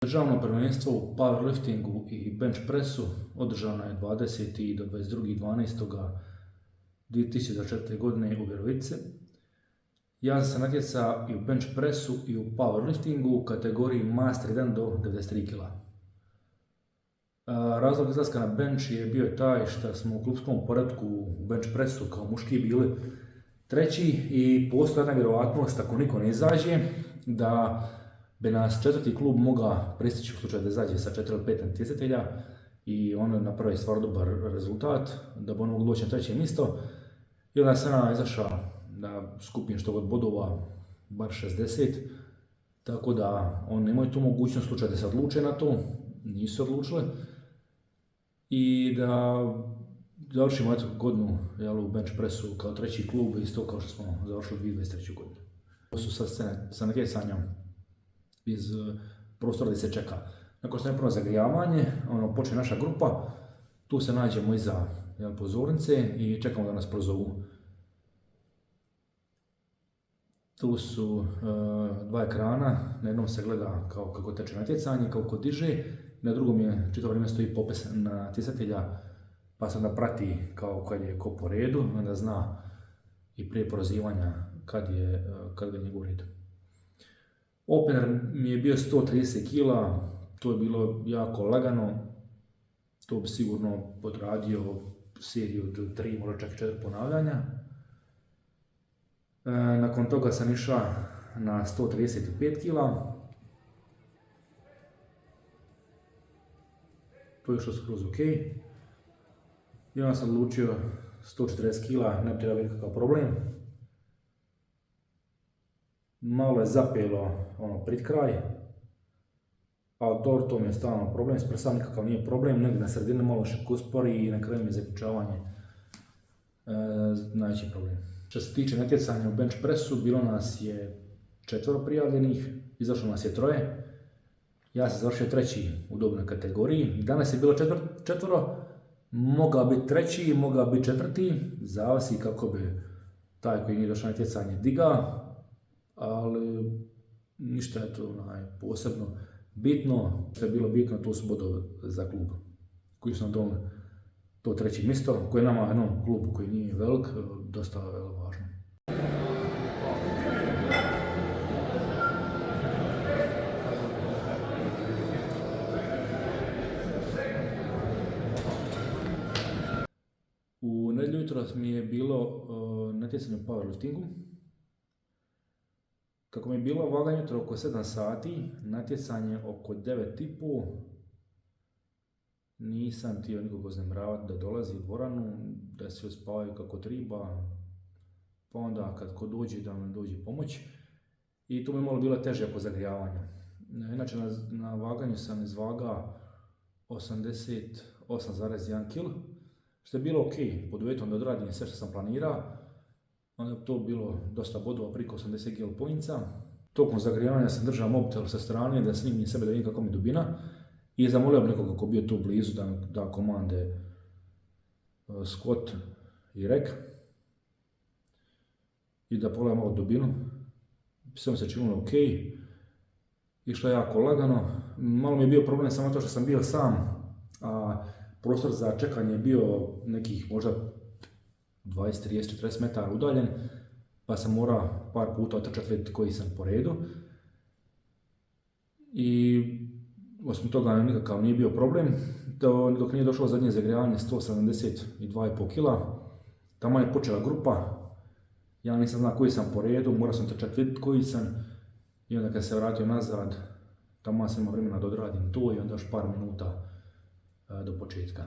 Državno prvenstvo u powerliftingu i bench pressu održano je 20. do 22.12.2024. godine u Virovitici. Ja sam se natjecao i u bench pressu i u powerliftingu u kategoriji Master 1 do 93 kg. Razlog izlaska na bench je bio taj što smo u klubskom poretku u bench pressu kao muški bili treći i postoji jedna vjerovatnost ako niko ne izađe da bi nas četvrti klub mogao pristići u slučaju da izađe sa 4 ili 5 natjecatelja i on napravi stvarno dobar rezultat, da bi on mogu doći na treće mjesto. I onda sam ja izašao da skupim što god bodova, bar 60, tako da on nemaju tu mogućnost u slučaju da se odluče na to, nisu odlučili. I da završimo godinu u bench pressu kao treći klub, isto kao što smo završili 2023. godinu. To su sad scene sa natjecanjem iz prostora gdje se čeka. Nakon što je prvo zagrijavanje, počne naša grupa, tu se nađemo iza pozornice i čekamo da nas prozovu. Tu su dva ekrana, na jednom se gleda kako teče natjecanje, kako diže, na drugom je čitavo vrijeme stoji popis natjecatelja, pa se onda prati kad je ko po redu, onda zna i prije prozivanja kad je njegov red. Opener mi je bio 130 kg, to je bilo jako lagano, to bi sigurno odradio seriju od 3, možda čak 4 ponavljanja. Nakon toga sam išao na 135 kg, to je išlo skroz ok. I onda sam odlučio 140 kg, ne bi trebao biti kakav problem. Malo je zapelo pred kraj, ali to mi je stalno problem, sam nikakav nije problem, negdje na sredini malo šipko uspori i na kraju mi je zaključavanje najveći problem. Što se tiče natjecanja u bench pressu, bilo nas je 4 prijavljenih, izašlo nas je 3. Ja sam završio treći u dobnoj kategoriji, danas je bilo 4, mogao biti treći, mogao biti 4, zavisi kako bi taj koji nije došao na natjecanje digao, ali ništa je to posebno bitno. Što je bilo bitno, to su bodovi za klub koji su nam donijeli to treće mjesto, koje je nama jednom klubu koji nije velik, dosta važno. U nedjelju jutros mi je bilo natjecanje u powerliftingu. Kako mi je bilo vaganje jutro oko 7 sati, natjecanje oko 9:30, nisam htio nikog uznemiravati da dolazi u dvoranu, da se uspavaju kako treba, pa onda kad ko dođe da nam dođe pomoć. I to mi je malo bilo teže oko zagrijavanja. Inače na vaganju sam izvagao 88,1 kg, što je bilo ok, pod uvjetom da odradim sve što sam planirao. Onda je to bilo dosta bodova, priko 80 kg poinca. Tokom zagrijavanja sam držao mobitel sa strane da snimim sebe da vidim kako mi je dubina. I zamolio bi nekoga ko bio tu blizu da da komande squat i rek. I da pogledam malo dubinu. Sve mi se činilo ok. Išlo je jako lagano. Malo mi je bio problem samo to što sam bio sam, a prostor za čekanje je bio nekih možda 20, 30, 40 metara udaljen, pa sam morao par puta otrčati vidjeti koji sam po redu. I osim toga nikakav nije bio problem, dok nije došlo zadnje zagrijavanje 172,5 kg. Tamo je počela grupa, ja nisam znao koji sam po redu, morao sam trčati vidjeti koji sam. I onda kad se vratio nazad, tamo sam imao vremena da odradim to i onda još par minuta do početka.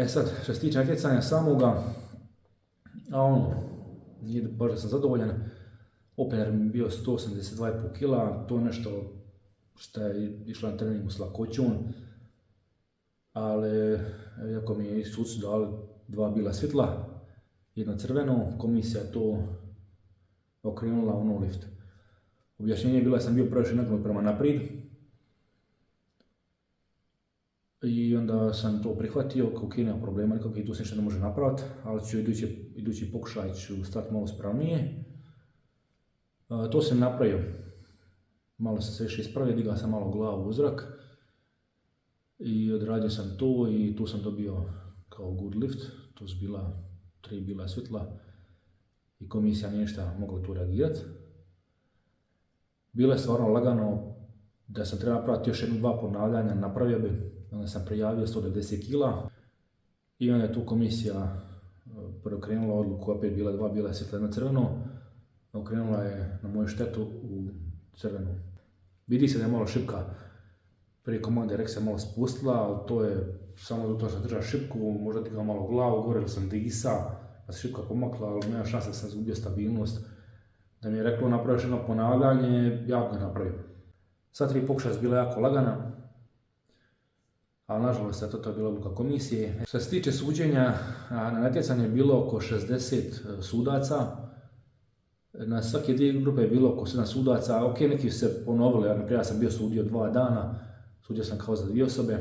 Sad, što se tiče natjecanja samoga, nije baš da sam zadovoljan. Opener mi je bio 182,5 kg, to je nešto što je išlo na treningu s lakoćom, ali iako mi je suci dali 2 bila svjetla, jedno crveno, komisija to okrenula u no lift. Objašnjenje je bilo da sam bio previše nagnut prema naprijed, i onda sam to prihvatio, kao ok, nema problema, nikako i tu se ništa ne može napraviti, ali ću idući pokušaj ću stati malo spravnije. To sam napravio. malo sam se više ispravio, digao sam malo glavu u zrak i odradio sam to i tu sam dobio kao good lift, tu su bila 3 bila svjetla i komisija nije ništa mogla tu reagirati. Bilo je stvarno lagano, da sam trebao napraviti još 1-2 ponavljanja, napravio bi, onda sam prijavio 190 kila i onda je tu komisija preokrenula odluku, opet bila 2 bila svjetla, jedno crveno, okrenula je na moju štetu u crvenu. Vidi se da je malo šipka prije komande Rexa malo spustila, ali to je samo zato što držao šipku, možda digao malo glavu, gore sam disa, pa se šipka pomakla, ali nema šanse da sam izgubio stabilnost. Da mi je reklo napraviš jedno ponavljanje, ja ga napravim. Sva 3 pokušaja su bila jako lagana, ali nažalost to je bila odluka komisije. Što se tiče suđenja, na natjecanju je bilo oko 60 sudaca, na svake 2 grupe je bilo oko 7 sudaca, ok, neki su se ponovili, ja sam bio sudio 2 dana, sudio sam kao za 2 osobe,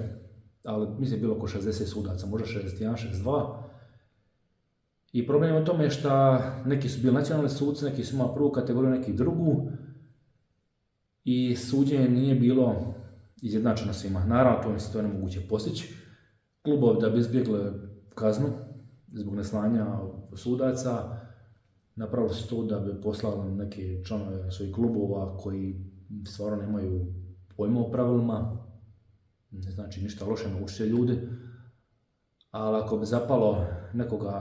ali mislim je bilo oko 60 sudaca, možda 61, 62. I problem je u tome što neki su bili nacionalni suci, neki su imali prvu kategoriju, neki drugu, i suđenje nije bilo izjednačeno svima. Naravno, to je nemoguće postići. Klubovi da bi izbjegli kaznu zbog neslanja sudaca, napravili su to da bi poslali neke članove svojih klubova koji stvarno nemaju pojma o pravilima, ne znači ništa loše, naučit će ljudi, ali ako bi zapalo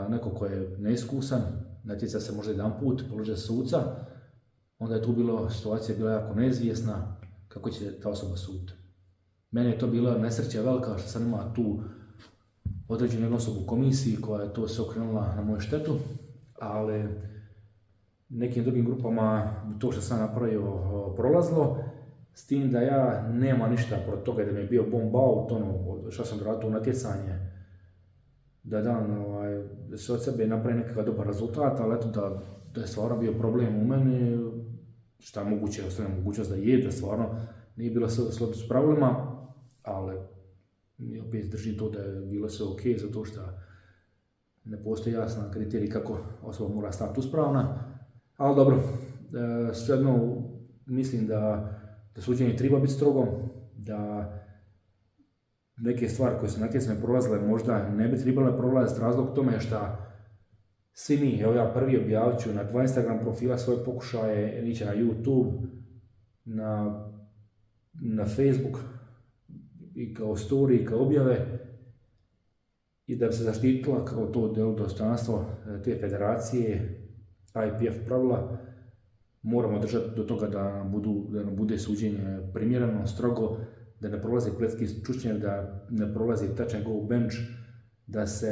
nekog ko je neiskusan, natjeca se možda jedan put, položiti suca, onda je tu situacija bila jako neizvjesna kako će ta osoba suditi. Meni je to bila nesreća velika što sam imao tu određenu osobu u komisiji koja je to se okrenula na moju štetu, ali nekim drugim grupama to što sam napravio prolazilo, s tim da ja nema ništa protiv toga da mi je bio bomb out, što sam radio natjecanje, da se od sebe napravi nekakav dobar rezultat, ali eto da je stvarno bio problem u meni, šta je moguće, ostavljena mogućnost da stvarno nije bilo sve s pravilima, ali mi opet drži to da je bilo sve ok, zato što ne postoji jasan kriterij kako osoba mora stati uspravna, ali dobro, svejedno mislim da suđenje treba biti strogo, da neke stvari koje su natjecane prolazile možda ne bi trebale prolaziti, razlog tome što svi mi, evo ja prvi objavit ću na 2 Instagram profila svoje pokušaje, iće na YouTube, na Facebook i kao story i kao objave, i da bi se zaštitila kao to dostojanstvo te federacije, IPF pravila, moramo držati do toga da nam bude suđenje primjereno, strogo, da ne prolazi pletki čučnjev, da ne prolazi touch and go bench, da se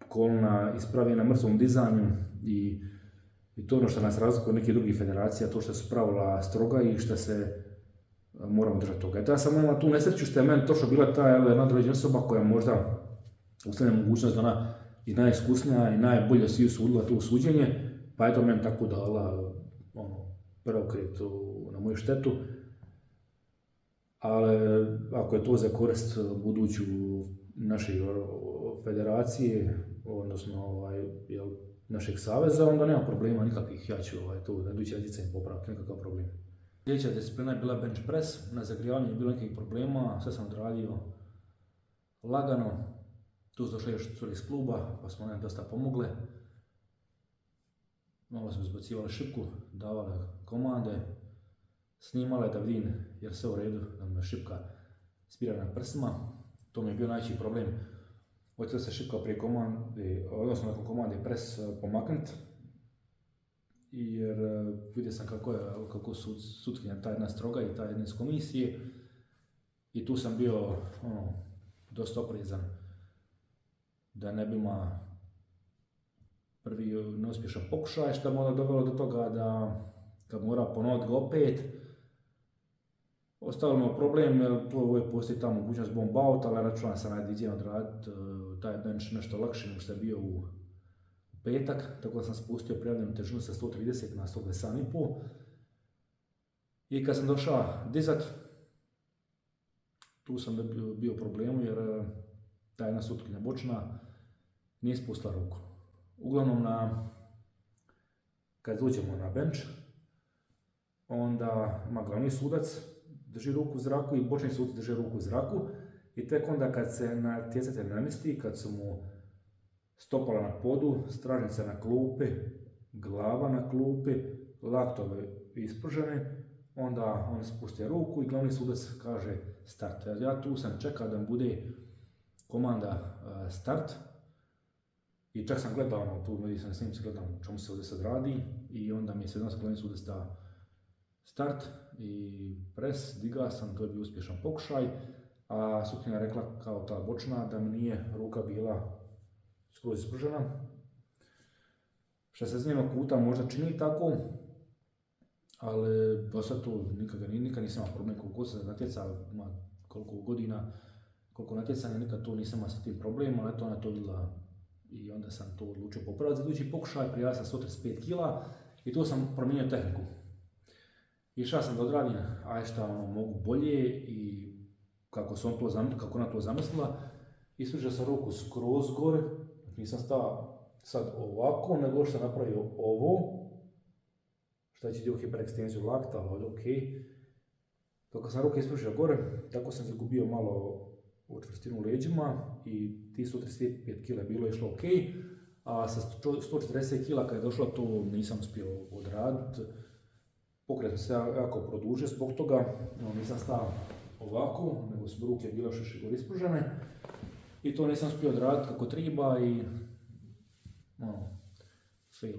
kolna ispravi na mrtvom dizanju i to ono što nas razlikuje od nekih drugih federacija, to što su pravila stroga i što se moramo držati toga. Ja sam imala tu nesreću što je meni točno bila ta jedna određena osoba koja možda ustavlja mogućnost da ona i najiskusnija i najbolje svi usudila to suđenje, pa je to meni tako dala preokret na moju štetu. Ali ako je to za korist buduću naše federacije, odnosno našeg saveza, onda nema problema nikakvih, ja ću to na iduće natjecanje popraviti, nekakav problem. Sljedeća disciplina je bila bench press, na zagrijavanju je bilo nekih problema, sve sam odradio lagano, tu su došli još curi iz kluba, pa smo nam dosta pomogle. Malo smo izbacivali šipku, davali komande, snimale da vidim jer sve u redu, da me šipka spira na prsima. To mi je bio najveći problem. Hoćela se šipka prije komande, odnosno nakon komande pres pomaknuti, jer vidio sam kako su sutkinja ta jedna stroga i ta jedna iz komisije, i tu sam bio dosta oprezan da ne bi ima prvi neuspješan pokušaj, što je možda dovelo do toga da kad mora ponoviti ga opet, ostavimo problem, jer tu postoji ta mogućnost bomb out, ali računam sam najdiđen odraditi taj bench nešto lakše nego što je bio u petak, tako da sam spustio prijavljenu težinu sa 130 na 127,5. I kad sam došao dizat, tu sam bio problemu jer ta jedna sutkinja bočna nije spustila ruku. Uglavnom, kad uđemo na bench, onda ima glavni sudac drži ruku u zraku i bočni sudac drži ruku u zraku i tek onda kad se natjecatelj namjesti, kad su mu stopala na podu, stražnica na klupi, glava na klupi, laktove ispržene, onda on spusti ruku i glavni sudac kaže start. Ja tu sam čekao da mi bude komanda start i čak sam gledao, tu vidi sam snimci, gledam čemu se ovdje sad radi i onda mi je sve glavni sudac da start i pres, digao sam, to je bio uspješan pokušaj, a sutkinja rekla kao ta bočna da mi nije ruka bila skroz ispržena. Što se z njenog kuta možda čini tako, ali do sad to nikad nisam imao problem koliko se natjecao, ima koliko godina, koliko natjecanja, nikad to nisam imao sa tim problemom, ali eto ona je to vidjela i onda sam to odlučio popraviti. Za idući pokušaj prijavio sam 135 kg i tu sam promijenio tehniku. Išao sam da odradim, aj šta mogu bolje i kako ona to zamislila, ispržao sam ruku skroz gore, nisam stao sad ovako, nego što sam napravio ovo, šta će dio hiperekstenziju lakta, ali ok. Kako sam ruke ispružio gore, tako sam zagubio malo u čvrstinu leđima i ti 135 kg bilo išlo ok, a sa 140 kg kad je došlo to nisam uspio odraditi. Pokret sam se jako produžio zbog toga, nisam stao ovako, nego su ruke bile još gore ispružene i to nisam uspio odraditi kako treba i fail.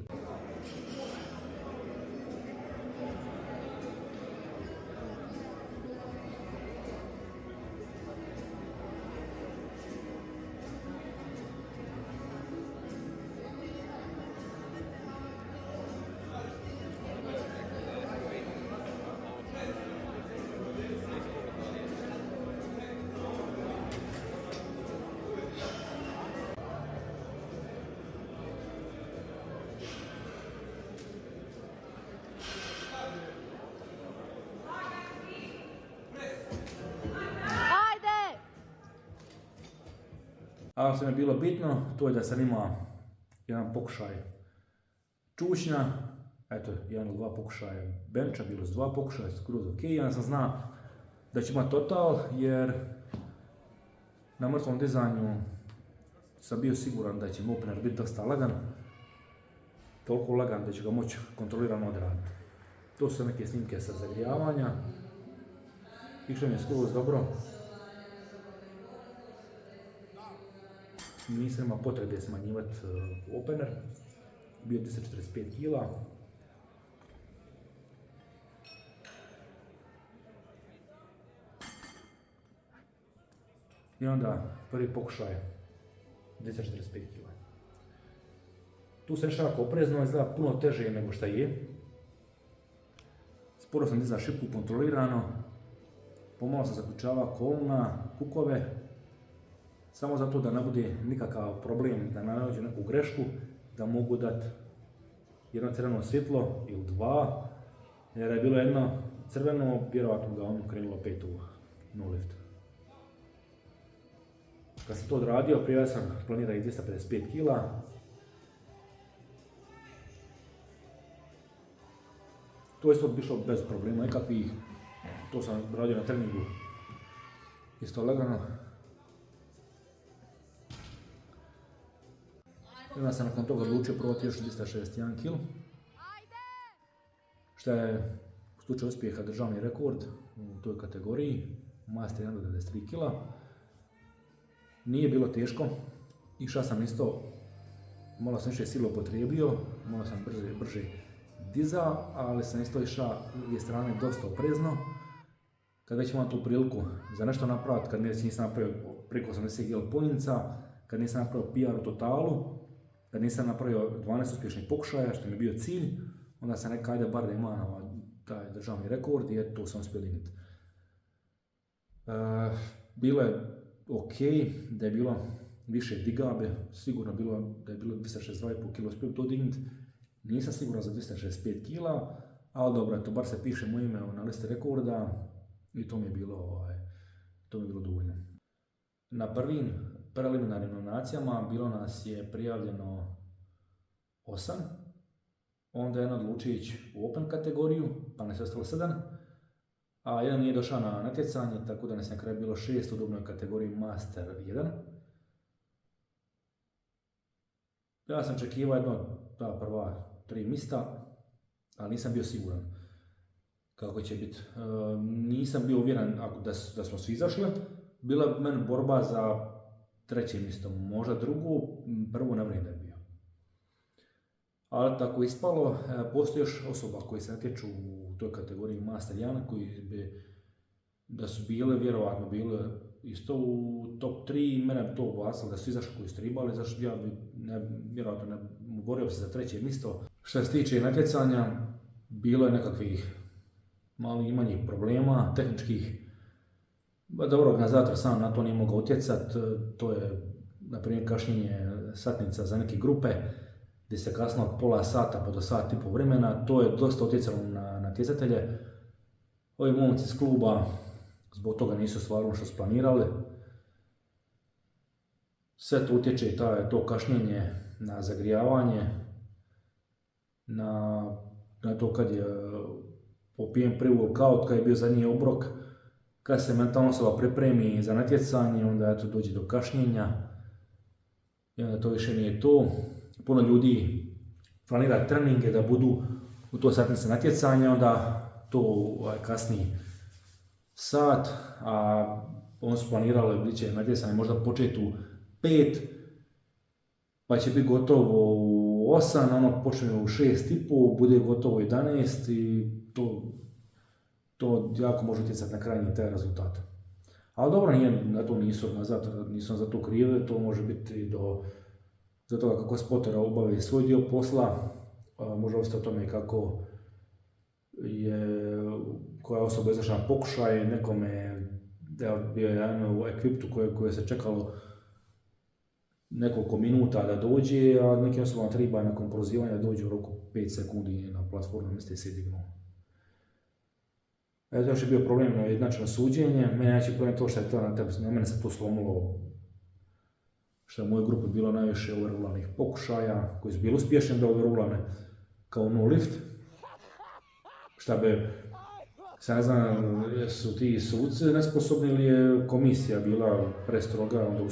A što mi je bilo bitno, to je da sam imao jedan pokušaj čučnja, eto, jedan ili dva pokušaja benča, bilo s dva pokušaja, skroz ok, ja sam znao da ću imati total, jer na mrtvom dizanju sam bio siguran da će mi opener biti dosta lagan, toliko lagan da ću ga moći kontrolirano odraditi. To su neke snimke sa zagrijavanja, išlo mi je skroz dobro. Nisam imao potrebe smanjivati opener, bio 245 kg. I onda prvi pokušaj 245 kg. Tu se jako oprezno, izgleda puno teže nego šta je. Sporo sam dizao šipku kontrolirano, pomalo sam zaključavao koluna, kukove, samo zato da ne bude nikakav problem, da ne nađu neku grešku, da mogu dati jedno crveno svjetlo ili dva, jer je bilo jedno crveno, vjerovatno ga ono krenulo opet u no lift. Kad sam to odradio, prije sam planirao i 255 kg. To je isto išlo bez problema nekakvih, to sam radio na treningu isto lagano. I onda sam nakon toga odlučio probati još 261 kg, što je u slučaju uspjeha državni rekord u toj kategoriji, master 193 kg. Nije bilo teško, išao sam isto, malo sam više silo upotrijebio, malo sam brže dizao, ali sam isto išao s druge strane dosta oprezno. Kad već imam tu priliku za nešto napraviti, kad nisam napravio preko 80 kg poinca, kad nisam napravio PR u totalu, kad nisam napravio 12 uspješnih pokušaja, što mi je bio cilj, onda sam rekao ajde bar da imam taj državni rekord i eto, to sam uspio dignuti. Bilo je ok, da je bilo više digabe, sigurno da je bilo 262,5 kg, uspio to dignuti. Nisam siguran za 265 kg, ali dobro, to bar se piše moje ime na listi rekorda i to mi je bilo dovoljno. Na prvim preliminarnim nominacijama bilo nas je prijavljeno 8 onda je jedan odlučio ići u Open kategoriju, pa nas je ostalo 7, a jedan nije došao na natjecanje, tako da nas je na kraju bilo 6 u dobnoj kategoriji Master 1. Ja sam očekivao jedno ta prva 3 mista, ali nisam bio siguran kako će biti. Nisam bio uvjeren da smo svi izašli. Bila je meni borba za 3. mjesto, možda drugo, prvo ne vrijeme je bio. Ali tako ispalo, postoji još osoba koji se natječu u toj kategoriji Master 1, koji bi, da su bile, vjerovatno bile isto u top 3, mene bi to ubacilo da su izašli koji su tribali, zašto ja bi vjerovatno ne borio se za 3. mjesto. Što se tiče natjecanja, bilo je nekakvih malih manjih problema, tehničkih. Dobro, organizator sam na to nije mogao utjecati, to je, na primjer, kašnjenje satnica za neke grupe, gdje se kasno od pola sata pa do sat i pol vremena, to je dosta utjecalo na natjecatelje. Ovi momci iz kluba zbog toga nisu stvarno što su planirali. Sve to utječe i to kašnjenje na zagrijavanje, na to kad je popijen prvi workout, kad je bio zadnji obrok, kad se mentalna osoba pripremi za natjecanje, onda eto dođe do kašnjenja i onda to više nije to. Puno ljudi planira treninge da budu u to satnice natjecanja, onda to kasni sat, a oni su planirali bit će natjecanje možda početi u 5, pa će biti gotovo u 8, ono počne u 6:30, bude gotovo u 11 i to jako može utjecati na krajnji taj rezultat. Ali dobro, na to nisu za to krive, to može biti do toga kako spotera obavi svoj dio posla, može ovisiti o tome kako je koja osoba izašla na pokušaj, nekome da bio jedan u ekviptu koje se čekalo nekoliko minuta da dođe, a nekim osobama treba nakon prozivanja dođe u roku 5 sekundi na platformu mjesta i se dignu. Eto, još je bio problem na jednačeno suđenje, meni najveći problem to što je to na mene se to slomilo, što je u mojoj grupi bilo najviše overrulanih pokušaja, koji su bili uspješni da overrulane kao no lift. Šta bi, sad ne znam, su ti suci nesposobni ili je komisija bila prestroga, onda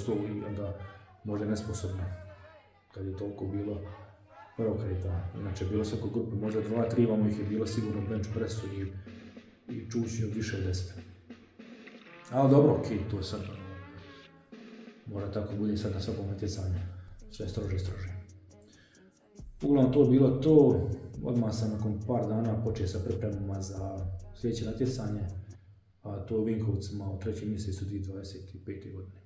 možda nesposobna, kad je toliko bilo preokreta. Inače, bilo se oko grupe, možda 2-3, vamo ih je bilo sigurno bench pressu i čući od više od 10. Ali dobro, okej, to je sad, možda tako bude sad na svakom natjecanju, sve strože. Uglavnom, to je bilo to, odmah sam nakon par dana počeo sa pripremama za sljedeće natjecanje, a to je u Vinkovcima u 3. mjesecu 2025. godine.